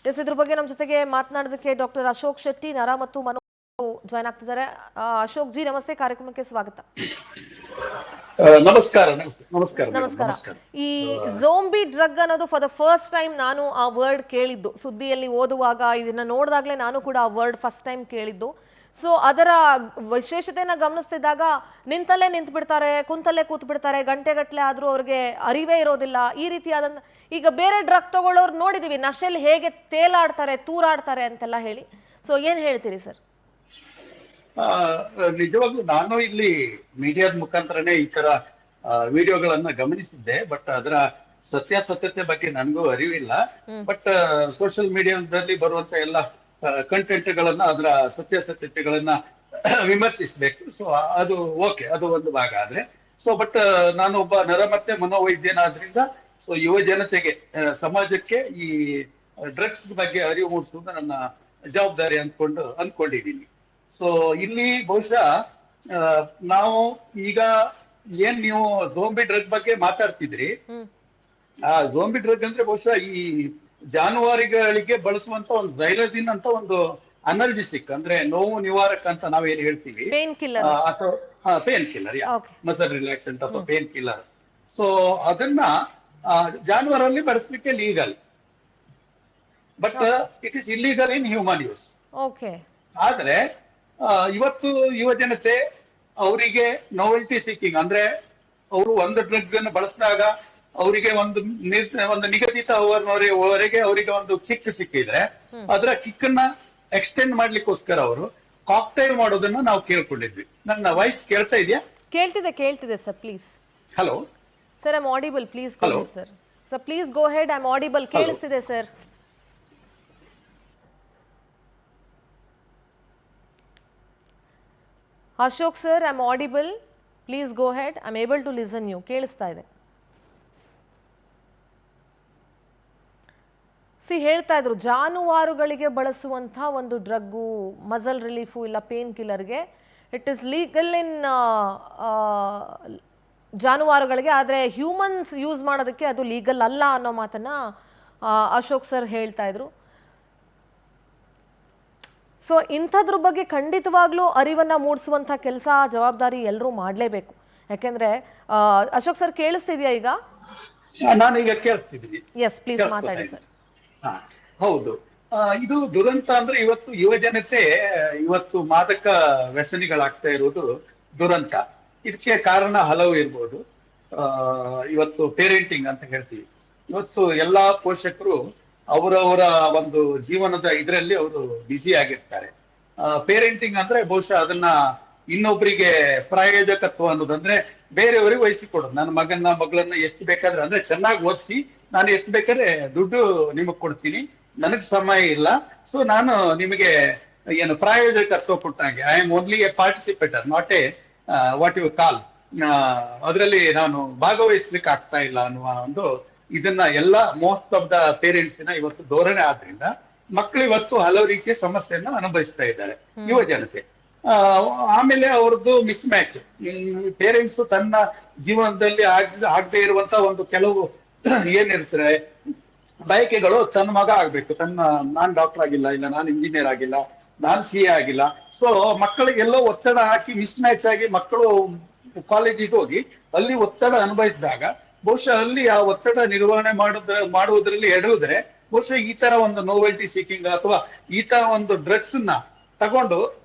ಇದ್ರ ಬಗ್ಗೆ ನಮ್ಮ ಜೊತೆಗೆ ಮಾತನಾಡೋದಕ್ಕೆ ಡಾಕ್ಟರ್ ಅಶೋಕ್ ಶೆಟ್ಟಿ ನರ ಮತ್ತು ಮನೋ ಜಾಯ್ನ್ ಆಗ್ತಿದ್ದಾರೆ. ಅಶೋಕ್ ಜಿ ನಮಸ್ತೆ, ಕಾರ್ಯಕ್ರಮಕ್ಕೆ ಸ್ವಾಗತ. ನಮಸ್ಕಾರ. ನಮಸ್ಕಾರ. ಈ ಝೋಂಬಿ ಡ್ರಗ್ ಅನ್ನೋದು ಫಾರ್ ದ ಫಸ್ಟ್ ಟೈಮ್ ನಾನು ಆ ವರ್ಡ್ ಕೇಳಿದ್ದು, ಸುದ್ದಿಯಲ್ಲಿ ಓದುವಾಗ ಇದನ್ನ ನೋಡಿದಾಗಲೇ ನಾನು ಕೂಡ ಆ ವರ್ಡ್ ಫಸ್ಟ್ ಟೈಮ್ ಕೇಳಿದ್ದು. ಸೊ ಅದರ ವಿಶೇಷತೆನ ಗಮನಿಸ್ತಿದ್ದಾಗ ನಿಂತಲ್ಲೇ ನಿಂತು ಬಿಡ್ತಾರೆ, ಕುಂತಲ್ಲೇ ಕೂತ್ ಬಿಡ್ತಾರೆ, ಗಂಟೆಗಟ್ಟಲೆ ಆದ್ರೂ ಅವ್ರಿಗೆ ಅರಿವೇ ಇರೋದಿಲ್ಲ. ಈ ರೀತಿಯಾದ ಈಗ ಬೇರೆ ಡ್ರಗ್ ತಗೊಳ್ಳೋರು ನೋಡಿದೀವಿ, ನಶೆಯಲ್ಲಿ ಹೇಗೆ ತೇಲಾಡ್ತಾರೆ, ತೂರಾಡ್ತಾರೆ ಅಂತೆಲ್ಲ ಹೇಳಿ. ಸೊ ಏನ್ ಹೇಳ್ತೀರಿ ಸರ್? ನಿಜವಾಗ್ಲೂ ನಾನು ಇಲ್ಲಿ ಮೀಡಿಯಾದ ಮುಖಾಂತರನೇ ಈ ತರ ವಿಡಿಯೋಗಳನ್ನ ಗಮನಿಸಿದ್ದೆ. ಬಟ್ ಅದರ ಸತ್ಯಾಸತ್ಯತೆ ಬಗ್ಗೆ ನನಗೂ ಅರಿವಿಲ್ಲ. ಬಟ್ ಸೋಷಿಯಲ್ ಮೀಡಿಯಾದಲ್ಲಿ ಬರುವಂತ ಎಲ್ಲ ಕಂಟೆಂಟ್ ಗಳನ್ನ, ಅದರ ಸತ್ಯಾಸತ್ಯತೆಗಳನ್ನ ವಿಮರ್ಶಿಸಬೇಕು. ಸೊ ಅದು ಓಕೆ, ಅದು ಒಂದು ಭಾಗ. ಆದ್ರೆ ಬಟ್ ನಾನು ಒಬ್ಬ ನರ ಮತ್ತೆ ಮನೋವೈದ್ಯನಾದ್ರಿಂದ ಸೊ ಯುವ ಜನತೆಗೆ, ಸಮಾಜಕ್ಕೆ ಈ ಡ್ರಗ್ಸ್ ಬಗ್ಗೆ ಅರಿವು ಮೂಡಿಸುವುದು ನನ್ನ ಜವಾಬ್ದಾರಿ ಅಂದ್ಕೊಂಡಿದ್ದೀನಿ. ಸೊ ಇಲ್ಲಿ ಬಹುಶಃ ನಾವು ಈಗ ಏನ್ ನೀವು ಝೋಂಬಿ ಡ್ರಗ್ ಬಗ್ಗೆ ಮಾತಾಡ್ತಿದ್ರಿ, ಆ ಝೋಂಬಿ ಡ್ರಗ್ ಅಂದ್ರೆ ಬಹುಶಃ ಈ ಜಾನುವಾರುಗಳಿಗೆ ಬಳಸುವಂತ ಒಂದು ಝೈಲಜಿನ್ ಅಂತ ಒಂದು ಅನರ್ಜಿಸಿಕ್, ಅಂದ್ರೆ ನೋವು ನಿವಾರಕ ಅಂತ ನಾವೇನ್ ಹೇಳ್ತೀವಿ, ಅಥವಾ ಪೇನ್ ಕಿಲ್ಲರ್, ಮಸಲ್ ರಿಲ್ಯಾಕ್ಸೆಂಟ್ ಅಥವಾ ಪೇನ್ ಕಿಲ್ಲರ್. ಸೊ ಅದನ್ನ ಜಾನುವಾರಲ್ಲಿ ಬಳಸಲಿಕ್ಕೆ legal, but it is illegal in human use. ಆದ್ರೆ ಇವತ್ತು ಯುವ ಜನತೆ ಅವರಿಗೆ ನೋವೆಲ್ಟಿ ಸೀಕಿಂಗ್, ಅಂದ್ರೆ ಅವರು ಒಂದು ಡ್ರಗ್ ಅನ್ನು ಬಳಸಿದಾಗ ಅವರಿಗೆ ಒಂದು ನಿಗದಿತ ಅವರ್ವರೆಗೆ ಅವರಿಗೆ ಒಂದು ಕಿಕ್ ಸಿಕ್ಕಿದ್ರೆ ಅದರ ಕಿಕ್ ಅನ್ನ ಎಕ್ಸ್ಟೆಂಡ್ ಮಾಡ್ಲಿಕ್ಕೋಸ್ಕರ ಅವರು ಕಾಕ್ಟೈಲ್ ಮಾಡೋದನ್ನ ನಾವು ಕೇಳ್ಕೊಂಡಿದ್ವಿ. ನನ್ನ ವಾಯ್ಸ್ ಕೇಳ್ತಾ ಇದೆಯಾ? ಕೇಳ್ತಿದೆ sir, please. Hello sir, I am audible, please go ahead sir. Sir please go ahead, I am audible. ಕೇಳಿಸ್ತಿದೆ sir. Ashok sir, I am audible, please go ahead, I am able to listen you. ಕೇಳಿಸ್ತಾ ಇದೆ. ಹೇಳ್ತಾ ಇದ್ರು ಜಾನುವಾರುಗಳಿಗೆ ಬಳಸುವಂಥ ಒಂದು drug, muscle relief ಇಲ್ಲ pain ಕಿಲ್ಲರ್ಗೆ, ಇಟ್ ಇಸ್ ಲೀಗಲ್ ಇನ್ ಜಾನುವಾರುಗಳಿಗೆ, ಆದರೆ ಹ್ಯೂಮನ್ಸ್ ಯೂಸ್ ಮಾಡೋದಕ್ಕೆ ಅದು ಲೀಗಲ್ ಅಲ್ಲ ಅನ್ನೋ ಮಾತನ್ನ ಅಶೋಕ್ ಸರ್ ಹೇಳ್ತಾ ಇದ್ರು. ಸೊ ಇಂಥದ್ರ ಬಗ್ಗೆ ಖಂಡಿತವಾಗ್ಲೂ ಅರಿವನ್ನ ಮೂಡಿಸುವಂಥ ಕೆಲಸ, ಜವಾಬ್ದಾರಿ ಎಲ್ಲರೂ ಮಾಡಲೇಬೇಕು. ಯಾಕೆಂದ್ರೆ ಅಶೋಕ್ ಸರ್ ಕೇಳಿಸ್ತಿದ್ಯಾ ಈಗ? ನಾನೀಗ ಕೇಳಿಸ್ತಿದ್ದೀನಿ. ಎಸ್, ಪ್ಲೀಸ್ ಮಾತಾಡಿ ಸರ್. ಹೌದು, ಇದು ದುರಂತ. ಅಂದ್ರೆ ಇವತ್ತು ಯುವ ಜನತೆ ಇವತ್ತು ಮಾದಕ ವ್ಯಸನಿಗಳಾಗ್ತಾ ಇರುವುದು ದುರಂತ. ಇದಕ್ಕೆ ಕಾರಣ ಹಲವು ಇರ್ಬೋದು. ಇವತ್ತು ಪೇರೆಂಟಿಂಗ್ ಅಂತ ಹೇಳ್ತೀವಿ. ಇವತ್ತು ಎಲ್ಲಾ ಪೋಷಕರು ಅವರವರ ಒಂದು ಜೀವನದ ಇದರಲ್ಲಿ ಅವರು ಬ್ಯುಸಿ ಆಗಿರ್ತಾರೆ. ಪೇರೆಂಟಿಂಗ್ ಅಂದ್ರೆ ಬಹುಶಃ ಅದನ್ನ ಇನ್ನೊಬ್ಬರಿಗೆ ಪ್ರಾಯೋಜಕತ್ವ ಅನ್ನೋದಂದ್ರೆ ಬೇರೆಯವರಿಗೆ ವಹಿಸಿಕೊಡೋದು. ನನ್ನ ಮಗಳನ್ನ ಎಷ್ಟು ಬೇಕಾದ್ರೆ, ಅಂದ್ರೆ ಚೆನ್ನಾಗಿ ಓದಿಸಿ ನಾನು ಎಷ್ಟು ಬೇಕಾದ್ರೆ ದುಡ್ಡು ನಿಮಗ್ ಕೊಡ್ತೀನಿ, ನನಗ್ ಸಮಯ ಇಲ್ಲ, ಸೊ ನಾನು ನಿಮಗೆ ಏನು ಪ್ರಾಯೋಜಕತ್ವ ಕೊಟ್ಟಂಗೆ, I am only a participator, not a what you call, ಅದರಲ್ಲಿ ನಾನು ಭಾಗವಹಿಸ್ಲಿಕ್ಕೆ ಆಗ್ತಾ ಇಲ್ಲ ಅನ್ನುವ ಒಂದು ಇದನ್ನ ಎಲ್ಲ ಮೋಸ್ಟ್ ಆಫ್ ದ ಪೇರೆಂಟ್ಸಿನ ಇವತ್ತು ಧೋರಣೆ ಆದ್ರಿಂದ ಮಕ್ಕಳು ಇವತ್ತು ಹಲವು ರೀತಿಯ ಸಮಸ್ಯೆಯನ್ನ ಅನುಭವಿಸ್ತಾ ಇದ್ದಾರೆ, ಯುವ ಜನತೆ. ಆಮೇಲೆ ಅವ್ರದ್ದು ಮಿಸ್ ಮ್ಯಾಚ್. ಪೇರೆಂಟ್ಸ್ ತನ್ನ ಜೀವನದಲ್ಲಿ ಆಗದೆ ಇರುವಂತ ಒಂದು ಕೆಲವು ಏನಿರ್ತಾರೆ ಬಯಕೆಗಳು, ತನ್ನ ಮಗ ಆಗ್ಬೇಕು, ನಾನ್ ಡಾಕ್ಟರ್ ಆಗಿಲ್ಲ, ಇಲ್ಲ ನಾನು ಇಂಜಿನಿಯರ್ ಆಗಿಲ್ಲ, ನಾನ್ CA ಆಗಿಲ್ಲ. ಸೊ ಮಕ್ಕಳಿಗೆಲ್ಲೋ ಒತ್ತಡ ಹಾಕಿ ಮಿಸ್ ಮ್ಯಾಚ್ ಆಗಿ ಮಕ್ಕಳು ಕಾಲೇಜಿಗೆ ಹೋಗಿ ಅಲ್ಲಿ ಒತ್ತಡ ಅನುಭವಿಸಿದಾಗ ಬಹುಶಃ ಅಲ್ಲಿ ಆ ಒತ್ತಡ ನಿರ್ವಹಣೆ ಮಾಡುವುದರಲ್ಲಿ ಎಡುವುದ್ರೆ ಬಹುಶಃ ಈ ತರ ಒಂದು ನೋವೆಲ್ಟಿ ಸೀಕಿಂಗ್ ಅಥವಾ ಈ ತರ ಒಂದು ಡ್ರಗ್ಸ್ ನ ತಗೊಂಡು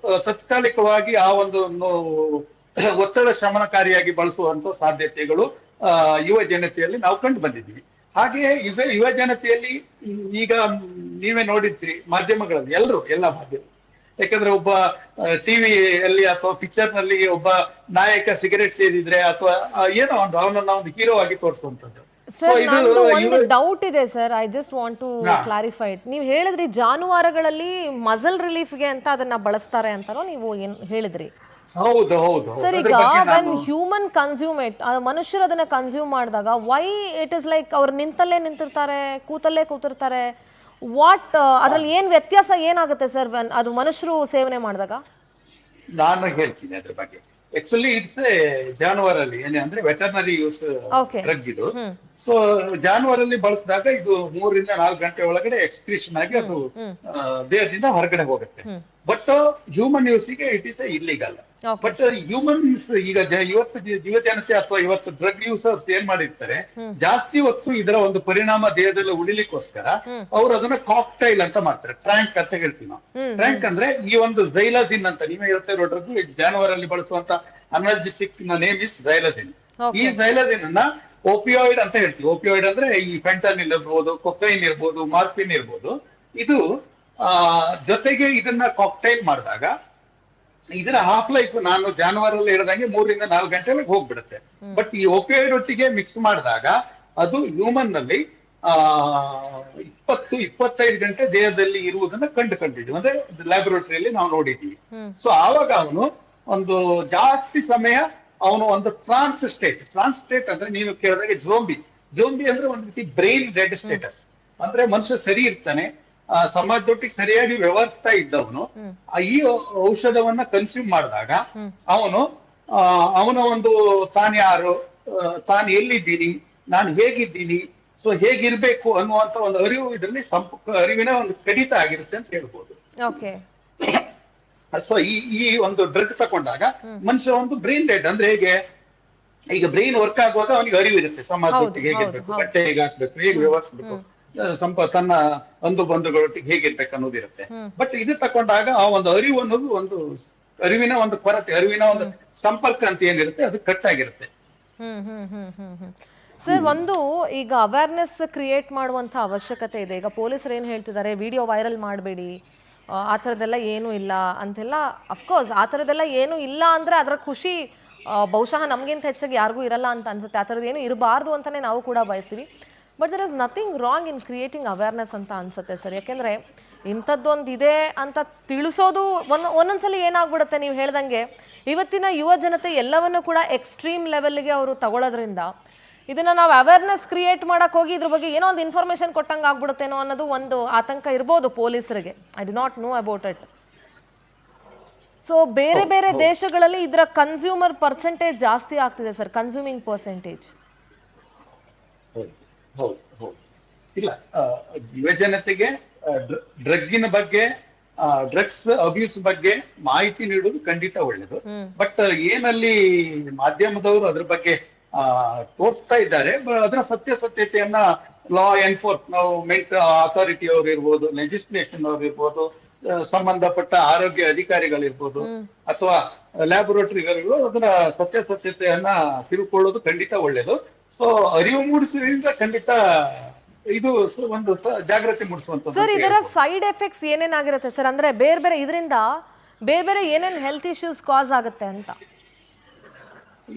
ತಾತ್ಕಾಲಿಕವಾಗಿ ಆ ಒಂದು ಒತ್ತಡ ಶಮನಕಾರಿಯಾಗಿ ಬಳಸುವಂತ ಸಾಧ್ಯತೆಗಳು ಯುವ ಜನತೆಯಲ್ಲಿ ನಾವು ಕಂಡು ಬಂದಿದ್ವಿ. ಹಾಗೆಯೇ ಯುವ ಜನತೆಯಲ್ಲಿ ಈಗ ನೀವೇ ನೋಡಿದ್ರಿ ಮಾಧ್ಯಮಗಳಲ್ಲಿ, ಎಲ್ಲ ಮಾಧ್ಯಮ, ಯಾಕಂದ್ರೆ ಒಬ್ಬ ಟಿವಿಯಲ್ಲಿ ಅಥವಾ ಪಿಕ್ಚರ್ ನಲ್ಲಿ ಒಬ್ಬ ನಾಯಕ ಸಿಗರೆಟ್ ಸೇದಿದ್ರೆ ಅಥವಾ ಏನೋ ಅವನನ್ನ ಒಂದು ಹೀರೋ ಆಗಿ ತೋರಿಸುವಂತದ್ದು. ಒಂದು ಡೌಟ್ ಇದೆ sir, I just want to clarify it. ನೀವು ಹೇಳಿದ್ರಿ ಜಾನುವಾರುಗಳಲ್ಲಿ ಮಸಲ್ ರಿಲೀಫ್ಗೆ ಅಂತ ಅದನ್ನ ಬಳಸ್ತಾರೆ ಅಂತಾನೋ ನೀವು ಏನ್ ಹೇಳಿದ್ರಿ? ಹೌದು. ಸರ್, ಈಗ ವೆನ್ ಹ್ಯೂಮನ್ ಕನ್ಸ್ಯೂಮ್ ಇಟ್, ಮನುಷ್ಯರು ಅದನ್ನ ಕನ್ಸ್ಯೂಮ್ ಮಾಡಿದಾಗ ವೈ ಇಟ್ ಇಸ್ ಲೈಕ್ ಅವ್ರು ನಿಂತಲ್ಲೇ ನಿಂತಿರ್ತಾರೆ, ಕೂತಲ್ಲೇ ಕೂತಿರ್ತಾರೆ, ವಾಟ್ ಅದ್ರಲ್ಲಿ ಏನ್ ವ್ಯತ್ಯಾಸ ಏನಾಗುತ್ತೆ ಸರ್ ಅದು ಮನುಷ್ಯರು ಸೇವನೆ ಮಾಡಿದಾಗ? ನಾನು ಹೇಳ್ತೀನಿ ಅದ್ರ ಬಗ್ಗೆ. ಆಕ್ಚುಲಿ ಇಟ್ಸ್ ಎ ಜಾನುವಾರಲ್ಲಿ ಏನೇ ಅಂದ್ರೆ ವೆಟರ್ನರಿ ಯೂಸ್ ಓಕೆ. ಡ್ರಗ್ ಇದು. ಸೊ ಜಾನುವಾರಲ್ಲಿ ಬಳಸಿದಾಗ ಇದು 3 ರಿಂದ 4 ಗಂಟೆ ಒಳಗಡೆ ಎಕ್ಸ್ಕ್ರೀಷನ್ ಆಗಿ ಅದು ದೇಹದಿಂದ ಹೊರಗಡೆ ಹೋಗುತ್ತೆ. ಬಟ್ ಹ್ಯೂಮನ್ ಯೂಸಿಗೆ it is illegal. But humans ಈಗ ಇವತ್ತು ಯುವಜನತೆ ಅಥವಾ ಇವತ್ತು ಡ್ರಗ್ ಯೂಸರ್ಸ್ ಏನ್ ಮಾಡಿರ್ತಾರೆ, ಜಾಸ್ತಿ ಹೊತ್ತು ಇದರ ಒಂದು ಪರಿಣಾಮ ದೇಹದಲ್ಲಿ ಉಳಿಲಿಕ್ಕೋಸ್ಕರ ಅವ್ರು ಅದನ್ನ ಕಾಕ್ಟೈಲ್ ಅಂತ ಮಾಡ್ತಾರೆ. ಟ್ರ್ಯಾಂಕ್ ಅಂತ ಹೇಳ್ತೀವಿ ನಾವು. ಟ್ರ್ಯಾಂಕ್ ಅಂದ್ರೆ ಈ ಒಂದು ಝೈಲಜಿನ್ ಅಂತ ನೀವೇ ಹೇಳ್ತಾ ಇರೋ ಡ್ರಗ್ ಜಾನುವಾರಲ್ಲಿ ಬಳಸುವಂತ ಅನರ್ಜಿಸಿಕ್ ನೇಮ್ ಇಸ್ ಝೈಲಜಿನ್. ಈ ಝೈಲಜಿನ್ ಅನ್ನ ಓಪಿಯಾಯ್ಡ್ ಅಂತ ಹೇಳ್ತೀವಿ. ಓಪಿಯಾಯ್ಡ್ ಅಂದ್ರೆ ಈ ಫೆಂಟನಿಲ್ ಇರ್ಬೋದು, ಕೊಕೈನ್ ಇರ್ಬೋದು, ಮಾರ್ಫಿನ್ ಇರ್ಬೋದು. ಇದು ಜೊತೆಗೆ ಇದನ್ನ ಕಾಕ್ಟೈಲ್ ಮಾಡಿದಾಗ ಇದರ ಹಾಫ್ ಲೈಫ್ ನಾನು ಜಾನುವಾರಲ್ಲಿ ಹೇಳಿದಂಗೆ 3 ರಿಂದ 4 ಗಂಟೆಗೆ ಹೋಗ್ಬಿಡುತ್ತೆ. ಬಟ್ ಈ ಓಪಿಯಾಯ್ಡ್ ಒಟ್ಟಿಗೆ ಮಿಕ್ಸ್ ಮಾಡಿದಾಗ ಅದು ಹ್ಯೂಮನ್ ನಲ್ಲಿ 20-25 ಗಂಟೆ ದೇಹದಲ್ಲಿ ಇರುವುದನ್ನ ಕಂಡಿದ್ದೀವಿ. ಅಂದ್ರೆ ಲ್ಯಾಬೊರೇಟರಿಯಲ್ಲಿ ನಾವು ನೋಡಿದ್ದೀವಿ. ಸೊ ಆವಾಗ ಅವನು ಒಂದು ಜಾಸ್ತಿ ಸಮಯ ಅವನು ಒಂದು ಟ್ರಾನ್ಸ್ ಸ್ಟೇಟ್ ಅಂದ್ರೆ ನೀವು ಕೇಳಿದಾಗ ಜೋಂಬಿ ಅಂದ್ರೆ ಒಂದು ರೀತಿ ಬ್ರೈನ್ ಡೆಡ್ ಸ್ಟೇಟಸ್. ಅಂದ್ರೆ ಮನುಷ್ಯ ಸರಿ ಇರ್ತಾನೆ, ಸಮಾಜದೊಟ್ಟಿಗೆ ಸರಿಯಾಗಿ ವ್ಯವಹರಿಸ್ತಾ ಇದ್ದವನು ಈ ಔಷಧವನ್ನ ಕನ್ಸ್ಯೂಮ್ ಮಾಡಿದಾಗ ಅವನ ಒಂದು ತಾನು ಯಾರು, ತಾನು ಎಲ್ಲಿದ್ದೀನಿ, ನಾನು ಹೇಗಿದ್ದೀನಿ, ಸೊ ಹೇಗಿರ್ಬೇಕು ಅನ್ನುವಂತ ಒಂದು ಅರಿವು ಇದರಲ್ಲಿ ಅರಿವಿನ ಒಂದು ಕಡಿತ ಆಗಿರುತ್ತೆ ಅಂತ ಹೇಳ್ಬೋದು. ಸೊ ಈ ಒಂದು ಡ್ರಗ್ ತಕೊಂಡಾಗ ಮನುಷ್ಯ ಒಂದು ಬ್ರೈನ್ ಡೆಡ್ ಅಂದ್ರೆ ಹೇಗೆ, ಈಗ ಬ್ರೈನ್ ವರ್ಕ್ ಆಗುವಾಗ ಅವನಿಗೆ ಅರಿವು ಇರುತ್ತೆ, ಸಮಾಜದೊಟ್ಟಿಗೆ ಹೇಗಿರ್ಬೇಕು, ಬಟ್ಟೆ ಹೇಗೆ ಹಾಕ್ಬೇಕು, ಹೇಗೆ ವ್ಯವಹರಿಸಬೇಕು, ತನ್ನ ಬಂಧುಗಳೊಟ್ಟಿಗೆ ಹೇಗಿರ್ಬೇಕು ಅನ್ನೋದಿರುತ್ತೆ. ಬಟ್ ಇದು ತಕೊಂಡಾಗ ಆ ಒಂದು ಅರಿವು ಅನ್ನೋದು ಒಂದು ಅರಿವಿನ ಒಂದು ಕೊರತೆ, ಅರಿವಿನ ಒಂದು ಸಂಪರ್ಕ ಅಂತ ಏನಿರುತ್ತೆ ಅದು ಕಟ್ ಆಗಿರುತ್ತೆ. ಸರ್, ಒಂದು ಈಗ ಅವೇರ್ನೆಸ್ ಕ್ರಿಯೇಟ್ ಮಾಡುವಂತ ಅವಶ್ಯಕತೆ ಇದೆ. ಈಗ ಪೊಲೀಸರು ಏನ್ ಹೇಳ್ತಿದ್ದಾರೆ, ವಿಡಿಯೋ ವೈರಲ್ ಮಾಡಬೇಡಿ, ಆ ಥರದ್ದೆಲ್ಲ ಏನೂ ಇಲ್ಲ ಅಂತೆಲ್ಲ. ಅಫ್ಕೋರ್ಸ್ ಆ ಥರದ್ದೆಲ್ಲ ಏನೂ ಇಲ್ಲ ಅಂದರೆ ಅದರ ಖುಷಿ ಬಹುಶಃ ನಮಗಿಂತ ಹೆಚ್ಚಾಗಿ ಯಾರಿಗೂ ಇರಲ್ಲ ಅಂತ ಅನ್ಸುತ್ತೆ. ಆ ಥರದ್ದು ಏನು ಇರಬಾರ್ದು ಅಂತಲೇ ನಾವು ಕೂಡ ಬಯಸ್ತೀವಿ. But there is nothing wrong in creating awareness ಅಂತ ಅನ್ಸುತ್ತೆ ಸರ್. ಯಾಕೆಂದರೆ ಇಂಥದ್ದೊಂದು ಇದೆ ಅಂತ ತಿಳಿಸೋದು ಒಂದೊಂದ್ಸಲಿ ಏನಾಗ್ಬಿಡುತ್ತೆ, ನೀವು ಹೇಳ್ದಂಗೆ ಇವತ್ತಿನ ಯುವ ಜನತೆ ಎಲ್ಲವನ್ನೂ ಕೂಡ ಎಕ್ಸ್ಟ್ರೀಮ್ ಲೆವೆಲ್ಗೆ ಅವರು ತಗೊಳ್ಳೋದ್ರಿಂದ ಇದನ್ನ ನಾವು ಅವೇರ್ನೆಸ್ ಕ್ರಿಯೇಟ್ ಮಾಡಕ್ ಹೋಗಿ ಇದ್ರ ಬಗ್ಗೆ ಏನೋ ಒಂದು ಇನ್ಫಾರ್ಮೇಶನ್ ಕೊಟ್ಟಂಗೆ ಆಗ್ಬಿಡುತ್ತೇನೋ ಅನ್ನೋದು ಒಂದು ಆತಂಕ ಇರ್ಬೋದು ಪೊಲೀಸರಿಗೆ. I did not know about it. So ಬೇರೆ ಬೇರೆ ದೇಶಗಳಲ್ಲಿ ಇದರ ಕನ್ಸ್ಯೂಮರ್ ಪರ್ಸೆಂಟೇಜ್ ಜಾಸ್ತಿ ಆಗ್ತಿದೆ ಸರ್, ಕನ್ಸ್ಯೂಮಿಂಗ್ ಪರ್ಸೆಂಟೇಜ್. ಇಲ್ಲ, ಯುವಜನತೆಗೆ ಡ್ರಗ್ಗಿನ ಬಗ್ಗೆ, ಡ್ರಗ್ಸ್ ಅಬ್ಯೂಸ್ ಬಗ್ಗೆ ಮಾಹಿತಿ ನೀಡುವುದು ಖಂಡಿತ ಒಳ್ಳೇದು. ಬಟ್ ಏನಲ್ಲಿ ಮಾಧ್ಯಮದವರು ಅದ್ರ ಬಗ್ಗೆ ತೋರಿಸ್ತಾ ಇದ್ದಾರೆ, ಅದರ ಸತ್ಯತೆಯನ್ನ ಲಾ ಎನ್ಫೋರ್ಸ್ಮೆಂಟ್ ಅಥಾರಿಟಿ ಅವರು ಇರ್ಬೋದು, ಲೆಜಿಸ್ಲೇಷನ್ ಅವರು ಇರ್ಬೋದು, ಸಂಬಂಧಪಟ್ಟ ಆರೋಗ್ಯ ಅಧಿಕಾರಿಗಳಿರ್ಬೋದು ಅಥವಾ ಲ್ಯಾಬೊರೇಟರಿಗಳಿರ್ಬೋದು, ಅದರ ಸತ್ಯತೆಯನ್ನ ತಿಳ್ಕೊಳ್ಳೋದು ಖಂಡಿತ ಒಳ್ಳೇದು. ಸೊ ಅರಿವು ಮೂಡಿಸುವುದರಿಂದ ಖಂಡಿತ ಇದು ಒಂದು ಜಾಗೃತಿ ಮೂಡಿಸುವಂತ. ಸರ್, ಇದರ ಸೈಡ್ ಎಫೆಕ್ಟ್ಸ್ ಏನೇನಾಗಿರುತ್ತೆ ಸರ್? ಅಂದ್ರೆ ಇದರಿಂದ ಬೇರೆ ಬೇರೆ ಏನೇನ್ ಹೆಲ್ತ್ ಇಶ್ಯೂಸ್ ಕಾಸ್ ಆಗುತ್ತೆ ಅಂತ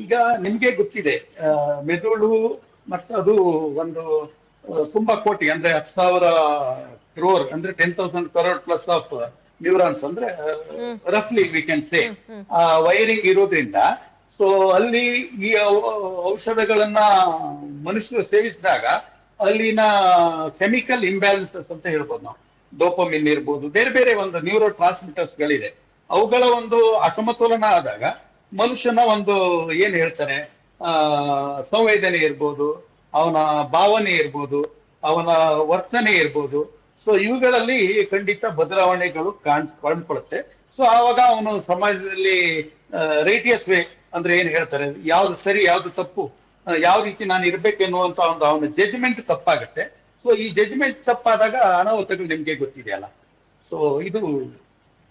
ಈಗ ನಿಮ್ಗೆ ಗೊತ್ತಿದೆ. ಮೆದುಳು ಮತ್ತು ಅದು ಒಂದು ತುಂಬಾ ಕೋಟಿ ಅಂದ್ರೆ 10,000 crore ಅಂದ್ರೆ 10,000 crore ಪ್ಲಸ್ ಆಫ್ ನ್ಯೂರಾನ್ಸ್ ಅಂದ್ರೆ ರಫ್ಲಿ ವಿ ಕ್ಯಾನ್ ಸೇ ವೈರಿಂಗ್ ಇರೋದ್ರಿಂದ. ಸೊ ಅಲ್ಲಿ ಈ ಔಷಧಗಳನ್ನ ಮನುಷ್ಯರು ಸೇವಿಸಿದಾಗ ಅಲ್ಲಿನ ಕೆಮಿಕಲ್ ಇಂಬ್ಯಾಲೆನ್ಸಸ್ ಅಂತ ಹೇಳ್ಬೋದು ನಾವು. ಡೋಪಮಿನ್ ಇರ್ಬೋದು, ಬೇರೆ ಬೇರೆ ಒಂದು ನ್ಯೂರೋ ಟ್ರಾನ್ಸ್ಮಿಟರ್ಸ್ ಗಳಿದೆ. ಅವುಗಳ ಒಂದು ಅಸಮತೋಲನ ಆದಾಗ ಮನುಷ್ಯನ ಒಂದು ಏನ್ ಹೇಳ್ತಾರೆ, ಸಂವೇದನೆ ಇರ್ಬೋದು, ಅವನ ಭಾವನೆ ಇರ್ಬೋದು, ಅವನ ವರ್ತನೆ ಇರ್ಬೋದು. ಸೊ ಇವುಗಳಲ್ಲಿ ಖಂಡಿತ ಬದಲಾವಣೆಗಳು ಕಾಣ್ಕೊಳುತ್ತೆ. ಸೊ ಆವಾಗ ಅವನು ಸಮಾಜದಲ್ಲಿ ರೈಟಿಯಸ್ ವೇ ಅಂದ್ರೆ ಏನ್ ಹೇಳ್ತಾರೆ, ಯಾವ್ದು ಸರಿ ಯಾವ್ದು ತಪ್ಪು, ಯಾವ ರೀತಿ ನಾನು ಇರ್ಬೇಕೆನ್ನುವಂತ ಒಂದು ಅವನ ಜಡ್ಜ್ಮೆಂಟ್ ತಪ್ಪಾಗುತ್ತೆ. ಸೊ ಈ ಜಡ್ಜ್ಮೆಂಟ್ ತಪ್ಪಾದಾಗ ಅನಾಹುತಗಳು ನಿಮ್ಗೆ ಗೊತ್ತಿದೆಯಲ್ಲ. ಸೊ ಇದು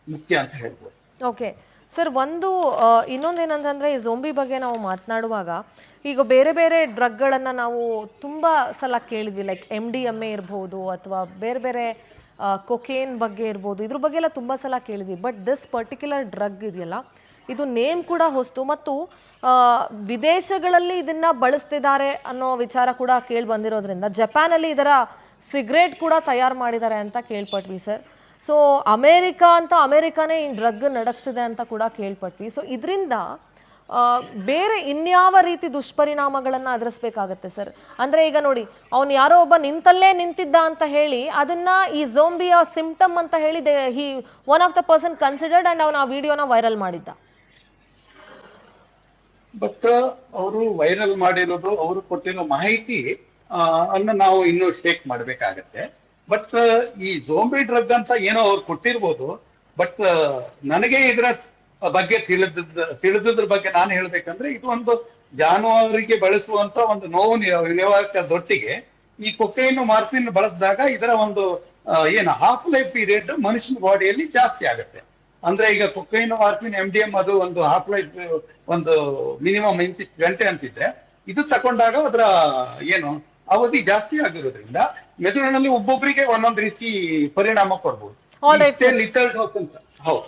ಮುಖ್ಯ ಅಂತ ಹೇಳ್ಬೋದು. ಓಕೆ ಸರ್, ಒಂದು ಇನ್ನೊಂದೇನಂತಂದರೆ ಈ ಝೋಂಬಿ ಬಗ್ಗೆ ನಾವು ಮಾತನಾಡುವಾಗ ಈಗ ಬೇರೆ ಬೇರೆ ಡ್ರಗ್ಗಳನ್ನು ನಾವು ತುಂಬ ಸಲ ಕೇಳಿದ್ವಿ. ಲೈಕ್ MDMA ಇರ್ಬೋದು ಅಥವಾ ಬೇರೆ ಬೇರೆ ಕೊಕೇನ್ ಬಗ್ಗೆ ಇರ್ಬೋದು, ಇದ್ರ ಬಗ್ಗೆ ಎಲ್ಲ ತುಂಬ ಸಲ ಕೇಳಿದ್ವಿ. ಬಟ್ ದಿಸ್ ಪರ್ಟಿಕ್ಯುಲರ್ ಡ್ರಗ್ ಇದೆಯಲ್ಲ, ಇದು ನೇಮ್ ಕೂಡ ಹೊಸ್ತು ಮತ್ತು ವಿದೇಶಗಳಲ್ಲಿ ಇದನ್ನು ಬಳಸ್ತಿದ್ದಾರೆ ಅನ್ನೋ ವಿಚಾರ ಕೂಡ ಕೇಳಿ ಬಂದಿರೋದ್ರಿಂದ ಜಪಾನಲ್ಲಿ ಇದರ ಸಿಗರೇಟ್ ಕೂಡ ತಯಾರು ಮಾಡಿದ್ದಾರೆ ಅಂತ ಕೇಳ್ಪಟ್ವಿ ಸರ್. ಸೊ ಅಮೇರಿಕಾನೇ ಈ ಡ್ರಗ್ ನಡೆಸ್ತಿದೆ ಅಂತ ಕೂಡ ಕೇಳ್ಪಟ್ವಿ. ಸೊ ಇದರಿಂದ ಬೇರೆ ಇನ್ಯಾವ ರೀತಿ ದುಷ್ಪರಿಣಾಮಗಳನ್ನು ಎದುರಿಸಬೇಕಾಗತ್ತೆ ಸರ್? ಅಂದರೆ ಈಗ ನೋಡಿ, ಅವನು ಯಾರೋ ಒಬ್ಬ ನಿಂತಲ್ಲೇ ನಿಂತಿದ್ದ ಅಂತ ಹೇಳಿ ಅದನ್ನು ಈ ಝೋಂಬಿಯ ಸಿಂಪ್ಟಮ್ ಅಂತ ಹೇಳಿ one of the person considered and ಅವನು ಆ ವಿಡಿಯೋನ ವೈರಲ್ ಮಾಡಿದ್ದ. ಬಟ್ ಅವರು ವೈರಲ್ ಮಾಡಿರೋದು, ಅವರು ಕೊಟ್ಟಿರೋ ಮಾಹಿತಿ ಅನ್ನ ನಾವು ಇನ್ನೂ ಶೇಕ್ ಮಾಡ್ಬೇಕಾಗತ್ತೆ. ಬಟ್ ಈ ಝೋಂಬಿ ಡ್ರಗ್ ಅಂತ ಏನೋ ಅವ್ರು ಕೊಟ್ಟಿರ್ಬೋದು. ಬಟ್ ನನಗೆ ಇದರ ಬಗ್ಗೆ ತಿಳಿದಿದ್ರ ಬಗ್ಗೆ ನಾನು ಹೇಳ್ಬೇಕಂದ್ರೆ, ಇದು ಒಂದು ಜಾನುವಾರಿಗೆ ಬಳಸುವಂತ ಒಂದು ನೋವು ನಿವಾರಕದೊಟ್ಟಿಗೆ ಈ ಕೊಕೈನ್ ಮಾರ್ಫಿನ್ ಬಳಸಿದಾಗ ಇದರ ಒಂದು ಏನು ಹಾಫ್ ಲೈಫ್ ಪೀರಿಯಡ್ ಮನುಷ್ಯನ ಬಾಡಿಯಲ್ಲಿ ಜಾಸ್ತಿ ಆಗುತ್ತೆ. ಅಂದ್ರೆ ಈಗ ಕೊಕೈನ್ ಮಾರ್ಫಿನ್ MDM ಅದು ಒಂದು ಹಾಫ್ ಲೈಫ್ ಒಂದು ಮಿನಿಮಮ್ ಇಂತಿಷ್ಟು ಗಂಟೆ ಅಂತಿದ್ರೆ, ಇದು ತಕೊಂಡಾಗ ಅದರ ಏನು ಅವಧಿ ಜಾಸ್ತಿ ಆಗಿರೋದ್ರಿಂದ ಮೆದುಳಿನಲ್ಲಿ ಒಬ್ಬೊಬ್ಬರಿಗೆ ಒಂದೊಂದು ರೀತಿ ಪರಿಣಾಮ ಕೊಡ್ಬೋದು. ಲಿಟಲ್ ಡೋಸ್ ಅಂತ. ಹೌದು,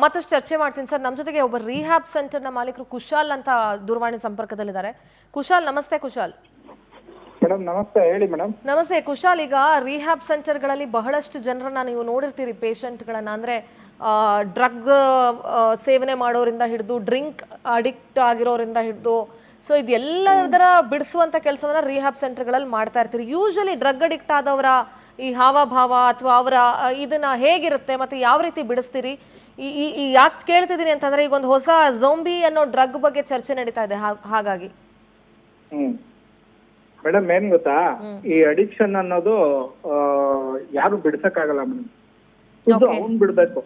ಮತ್ತಷ್ಟು ಚರ್ಚೆ ಮಾಡ್ತೀನಿ ಸರ್. ನಮ್ಮ ಜೊತೆಗೆ ಒಬ್ಬ ರಿಹ್ಯಾಬ್ ಸೆಂಟರ್ನ ಮಾಲೀಕರು ಕುಶಾಲ್ ಅಂತ ದೂರವಾಣಿ ಸಂಪರ್ಕದಲ್ಲಿದ್ದಾರೆ. ಕುಶಾಲ್, ನಮಸ್ತೆ. ಕುಶಾಲ್ ಮೇಡಮ್ ನಮಸ್ತೆ, ಹೇಳಿ ಮೇಡಮ್. ನಮಸ್ತೆ ಕುಶಾಲ್. ಈಗ ರಿಹ್ಯಾಬ್ ಸೆಂಟರ್ಗಳಲ್ಲಿ ಬಹಳಷ್ಟು ಜನರನ್ನ ನೀವು ನೋಡಿರ್ತೀರಿ, ಪೇಷಂಟ್ಗಳನ್ನ. ಅಂದ್ರೆ ಡ್ರಗ್ ಸೇವನೆ ಮಾಡೋರಿಂದ ಹಿಡಿದು ಡ್ರಿಂಕ್ ಅಡಿಕ್ಟ್ ಆಗಿರೋರಿಂದ ಹಿಡಿದು, ಸೊ ಇದೆಲ್ಲದರ ಬಿಡಿಸುವಂತ ಕೆಲಸವನ್ನ ರಿಹ್ಯಾಬ್ ಸೆಂಟರ್ಗಳಲ್ಲಿ ಮಾಡ್ತಾ ಇರ್ತೀರಿ. ಯೂಶಲಿ ಡ್ರಗ್ ಅಡಿಕ್ಟ್ ಆದವರ ಈ ಹಾವಭಾವ ಅಥವಾ ಅವರ ಇದನ್ನ ಹೇಗಿರುತ್ತೆ ಮತ್ತೆ ಯಾವ ರೀತಿ ಬಿಡಿಸ್ತೀರಿ? ಈ ಯಾಕೆ ಕೇಳ್ತಿದ್ದೀನಿ ಅಂತಂದ್ರೆ, ಈಗ ಒಂದು ಹೊಸ ಝೋಂಬಿ ಅನ್ನೋ ಡ್ರಗ್ ಬಗ್ಗೆ ಚರ್ಚೆ ನಡೀತಾ ಇದೆ, ಹಾಗಾಗಿ. ಮೇಡಮ್ ಏನ್ ಗೊತ್ತಾ, ಈ ಅಡಿಕ್ಷನ್ ಅನ್ನೋದು ಯಾರು ಬಿಡ್ಸಕ್ಕಾಗಲ್ಲ ಮೇಡಮ್. ಅವ್ನ್ ಬಿಡ್ಬೇಕು.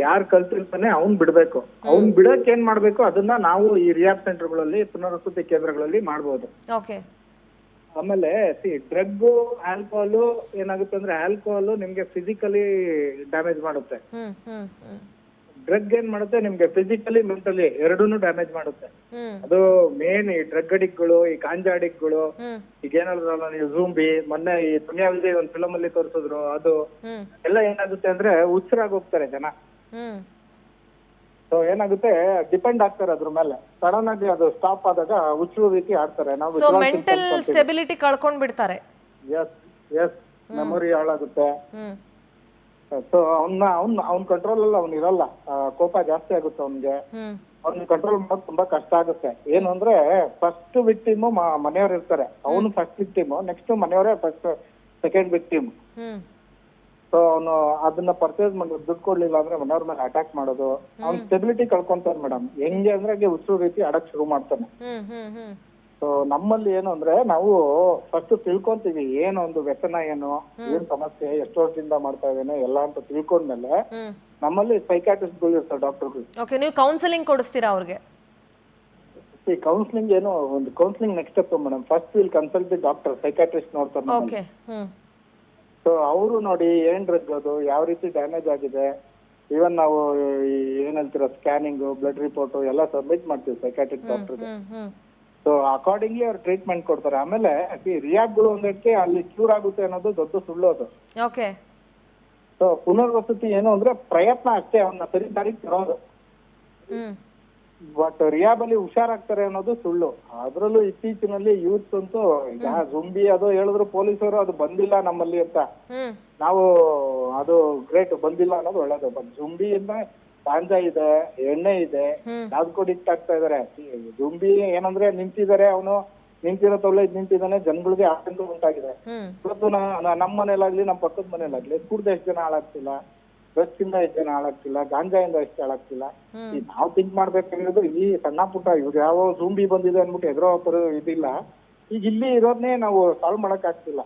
ಯಾರು ಕಲ್ತಿರ್ತಾನೆ ಅವ್ನ್ ಬಿಡ್ಬೇಕು. ಅವ್ನ್ ಬಿಡಕ್ ಏನ್ ಮಾಡ್ಬೇಕು ಅದನ್ನ ನಾವು ಈ ರಿಹ್ಯಾಬ್ ಸೆಂಟರ್ಗಳಲ್ಲಿ, ಪುನರ್ವಸತಿ ಕೇಂದ್ರಗಳಲ್ಲಿ ಮಾಡ್ಬೋದು. ಆಮೇಲೆ ಡ್ರಗ್, ಆಲ್ಕೋಹಾಲ್ ಏನಾಗುತ್ತೆ ಅಂದ್ರೆ, ಆಲ್ಕೋಹಾಲ್ ನಿಮ್ಗೆ ಫಿಸಿಕಲಿ ಡ್ಯಾಮೇಜ್ ಮಾಡುತ್ತೆ. ಡ್ರಗ್ ಏನ್ ಮಾಡುತ್ತೆ ನಿಮ್ಗೆ ಫಿಸಿಕಲಿ, ಮೆಂಟಲಿ ಎರಡೂನು ಡ್ಯಾಮೇಜ್ ಮಾಡುತ್ತೆ. ಅದು ಮೇನ್ ಈ ಡ್ರಗ್ ಅಡಿಕ್ಟ್ಗಳು, ಈ ಗಾಂಜಾ ಅಡಿಕ್ಟ್ಗಳು. ಈಗ ಏನಾದ್ರಲ್ಲ ನೀವು ಝೂಂಬಿ, ಮೊನ್ನೆ ಈ ದುನಿಯಾ ವಿಜಯ್ ಒಂದ್ ಫಿಲಮ್ ಅಲ್ಲಿ ತೋರಿಸಿದ್ರು, ಅದು ಎಲ್ಲ ಏನಾಗುತ್ತೆ ಅಂದ್ರೆ ಹುಚ್ಚರಾಗಿ ಹೋಗ್ತಾರೆ ಜನ. ಸೊ ಏನಾಗುತ್ತೆ, ಡಿಪೆಂಡ್ ಆಗ್ತಾರೆ ಅದ್ರ ಮೇಲೆ. ಸಡನ್ ಆಗಿ ಅದು ಸ್ಟಾಪ್ ಆದಾಗ ಹುಚ್ಚರು ರೀತಿ ಆಡ್ತಾರೆ. ನಾವು ಮೆಂಟಲ್ ಸ್ಟೆಬಿಲಿಟಿ ಕಳ್ಕೊಂಡ್ ಬಿಡ್ತಾರೆ. ಎಸ್ ಮೆಮೊರಿ ಹಾಳಾಗುತ್ತೆ. ಸೊ ಅವ್ನ ಕಂಟ್ರೋಲ್ ಅಲ್ಲಿ ಅವ್ನ್ ಇರಲ್ಲ, ಕೋಪ ಜಾಸ್ತಿ ಆಗುತ್ತೆ ಅವ್ನಿಗೆ. ಅವ್ನ ಕಂಟ್ರೋಲ್ ಮಾಡೋದು ತುಂಬಾ ಕಷ್ಟ ಆಗುತ್ತೆ. ಏನು ಅಂದ್ರೆ, ಫಸ್ಟ್ ವಿಕ್ಟಿಮ್ ಮನೆಯವ್ರು ಇರ್ತಾರೆ, ಅವನು ಫಸ್ಟ್ ವಿಕ್ಟಿಮ್, ನೆಕ್ಸ್ಟ್ ಮನೆಯವರೇ ಫಸ್ಟ್ ಸೆಕೆಂಡ್ ವಿಕ್ಟಿಮ್. ಸೊ ಅವನು ಅದನ್ನ ಪರ್ಚೇಸ್ ಮಾಡಿ ದುಡ್ಡು ಕೊಡ್ಲಿಲ್ಲ ಅಂದ್ರೆ ಮನೆಯವ್ರ ಮೇಲೆ ಅಟ್ಯಾಕ್ ಮಾಡೋದು. ಅವ್ನ ಸ್ಟೆಬಿಲಿಟಿ ಕಳ್ಕೊಂತಾನೆ ಮೇಡಮ್. ಹೆಂಗೆ ಅಂದ್ರೆ ಹುಚ್ಚು ರೀತಿ ಆಡಕ್ ಶುರು ಮಾಡ್ತಾನೆ. ಸೊ ನಮ್ಮಲ್ಲಿ ಏನು ಅಂದ್ರೆ, ನಾವು ಫಸ್ಟ್ ತಿಳ್ಕೊಂತೀವಿ ಏನು ಒಂದು ವ್ಯಸನ, ಏನು ಏನ್ ಸಮಸ್ಯೆ, ಎಷ್ಟು ವರ್ಷದಿಂದ ಮಾಡ್ತಾ ಇದ್ದೇನೆ ಎಲ್ಲ ಅಂತ ತಿಳ್ಕೊಂಡ್ಮೇಲೆ ನಮ್ಮಲ್ಲಿ ಸೈಕಾಟ್ರಿಸ್ಟ್ಗಳು ಇರ್ತಾರೆ, ಡಾಕ್ಟರ್ಗಳು. ಓಕೆ, ನೀವು ಕೌನ್ಸಿಲಿಂಗ್ ಕೊಡಿಸ್ತೀರಾ ಅವ್ರಿಗೆ? ಕೌನ್ಸಿಲಿಂಗ್ ಏನು ಒಂದು counselling next step madam. First will consult the doctor, psychiatrist ನೋಡ್ತಾರೆ. ಸೊ ಅವರು ನೋಡಿ ಏನ್ ಡ್ರಗ್ ಅದು, ಯಾವ ರೀತಿ ಡ್ಯಾಮೇಜ್ ಆಗಿದೆ, ಈವನ್ ನಾವು ಏನ್ ಹೇಳ್ತೀರಾ ಸ್ಕ್ಯಾನಿಂಗ್, ಬ್ಲಡ್ ರಿಪೋರ್ಟ್ ಎಲ್ಲ ಸಬ್ಮಿಟ್ ಮಾಡ್ತೀವಿ ಸೈಕಾಟ್ರಿಕ್ ಡಾಕ್ಟರ್ಗೆ. ಸೊ ಅಕಾರ್ಡಿಂಗ್ಲಿ ಅವ್ರು ಟ್ರೀಟ್ಮೆಂಟ್ ಕೊಡ್ತಾರೆ. ಆಮೇಲೆ ರಿಯಾಬ್ಗಳು ಒಂದಕ್ಕೆ ಅಲ್ಲಿ ಕ್ಯೂರ್ ಆಗುತ್ತೆ ಅನ್ನೋದು ದೊಡ್ಡ ಸುಳ್ಳು ಅದು. ಸೊ ಪುನರ್ವಸತಿ ಏನು ಅಂದ್ರೆ ಪ್ರಯತ್ನ ಅಷ್ಟೇ, ಅವನ್ನ ಸರಿ ದಾರಿಗೆ ತರೋದು. ಬಟ್ ರಿಯಾಬ್ ಅಲ್ಲಿ ಹುಷಾರಾಗ್ತಾರೆ ಅನ್ನೋದು ಸುಳ್ಳು. ಅದ್ರಲ್ಲೂ ಇತ್ತೀಚಿನಲ್ಲಿ ಯೂತ್ಸ್ ಅಂತೂ ಈಗ ಝುಂಬಿ ಅದು ಹೇಳಿದ್ರು ಪೊಲೀಸರು ಅದು ಬಂದಿಲ್ಲ ನಮ್ಮಲ್ಲಿ ಅಂತ. ನಾವು ಅದು ಗ್ರೇಟ್, ಬಂದಿಲ್ಲ ಅನ್ನೋದು ಒಳ್ಳೇದು. ಬಟ್ ಝುಂಬಿಯಿಂದ ಗಾಂಜಾ ಇದೆ, ಎಣ್ಣೆ ಇದೆ, ಯಾವ್ದಕ್ಕೂ ಡಿಕ್ಟ್ ಆಗ್ತಾ ಇದಾರೆ. ಝುಂಬಿ ಏನಂದ್ರೆ ನಿಂತಿದ್ದಾರೆ, ಅವನು ನಿಂತಿರೋ ತೊಲೆ ನಿಂತಿದ್ದಾನೆ, ಜನಗಳಿಗೆ ಆತಂಕ ಉಂಟಾಗಿದೆ. ಇವತ್ತು ನಮ್ಮ ಮನೇಲಾಗ್ಲಿ ನಮ್ಮ ಪಕ್ಕದ ಮನೇಲಾಗ್ಲಿ ಕುಡ್ದ ಎಷ್ಟು ಜನ ಹಾಳಾಗ್ತಿಲ್ಲ, ಡ್ರಗ್ಸ್ ಇಂದ ಎಷ್ಟು ಜನ ಹಾಳಾಗ್ತಿಲ್ಲ, ಗಾಂಜಾ ಇಂದ ಎಷ್ಟು ಹಾಳಾಗ್ತಿಲ್ಲ. ನಾವು ಥಿಂಕ್ ಮಾಡ್ಬೇಕಾಗಿರೋದು ಈ ಸಣ್ಣ ಪುಟ್ಟ ಇವ್ರು ಯಾವ ಝೂಂಬಿ ಬಂದಿದೆ ಅನ್ಬಿಟ್ಟು ಎದುರೋ ಇದಿಲ್ಲ. ಈಗ ಇಲ್ಲಿ ಇರೋದನ್ನೇ ನಾವು ಸಾಲ್ವ್ ಮಾಡಕ್ ಆಗ್ತಿಲ್ಲ.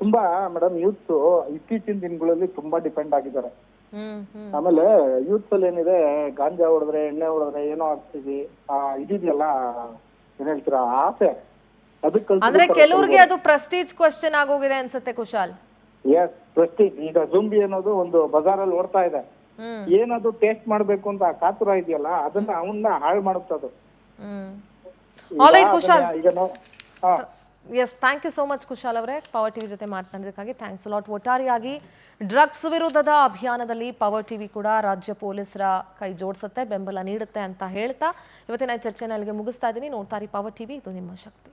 ತುಂಬಾ ಮೇಡಮ್ ಯೂತ್ ಇತ್ತೀಚಿನ ದಿನಗಳಲ್ಲಿ ತುಂಬಾ ಡಿಪೆಂಡ್ ಆಗಿದ್ದಾರೆ. ಆಮೇಲೆ ಯೂತ್ ಅಲ್ಲಿ ಏನಿದೆ, ಗಾಂಜಾ ಹೊಡೆದ್ರೆ, ಎಣ್ಣೆ ಹೊಡೆದ್ರೆ ಏನೋ ಆಗ್ತೀವಿ, ಇದಿದೆಯಲ್ಲ ಏನ್ ಹೇಳ್ತೀರಾ ಆಸೆ, ಅದಕ್ಕೆ ಅಂದ್ರೆ ಕೆಲವ್ರಿಗೆ ಅದು ಪ್ರೆಸ್ಟೀಜ್ ಕ್ವೆಶ್ಚನ್ ಆಗೋಗಿದೆ ಅನ್ಸುತ್ತೆ ಕುಶಾಲ್. S, Prestige. ಈಗ ಝುಂಬಿ ಅನ್ನೋದು ಒಂದು ಬಜಾರಲ್ಲಿ ಓಡ್ತಾ ಇದೆ, ಏನದು ಟೇಸ್ಟ್ ಮಾಡ್ಬೇಕು ಅಂತ ಕಾತುರ ಇದೆಯಲ್ಲ, ಅದನ್ನ ಅವನ್ನ ಹಾಳು ಮಾಡುತ್ತದು. Yes, thank you so much Kushal ಅವರೇ, ಪವರ್ ಟಿವಿ ಜೊತೆ ಮಾತನಾಡಿದ್ದಕ್ಕಾಗಿ ಥ್ಯಾಂಕ್ಸ್ ಲಾಟ್. ಒಟ್ಟಾರೆಯಾಗಿ ಡ್ರಗ್ಸ್ ವಿರುದ್ಧದ ಅಭಿಯಾನದಲ್ಲಿ ಪವರ್ ಟಿವಿ ಕೂಡ ರಾಜ್ಯ ಪೊಲೀಸರ ಕೈ ಜೋಡಿಸುತ್ತೆ, ಬೆಂಬಲ ನೀಡುತ್ತೆ ಅಂತ ಹೇಳ್ತಾ ಇವತ್ತಿನ ಚರ್ಚೆನ ಅಲ್ಲಿಗೆ ಮುಗಿಸ್ತಾ ಇದ್ದೀನಿ. ನೋಡ್ತಾ ಇರಿ ಪವರ್ ಟಿವಿ, ಇದು ನಿಮ್ಮ ಶಕ್ತಿ.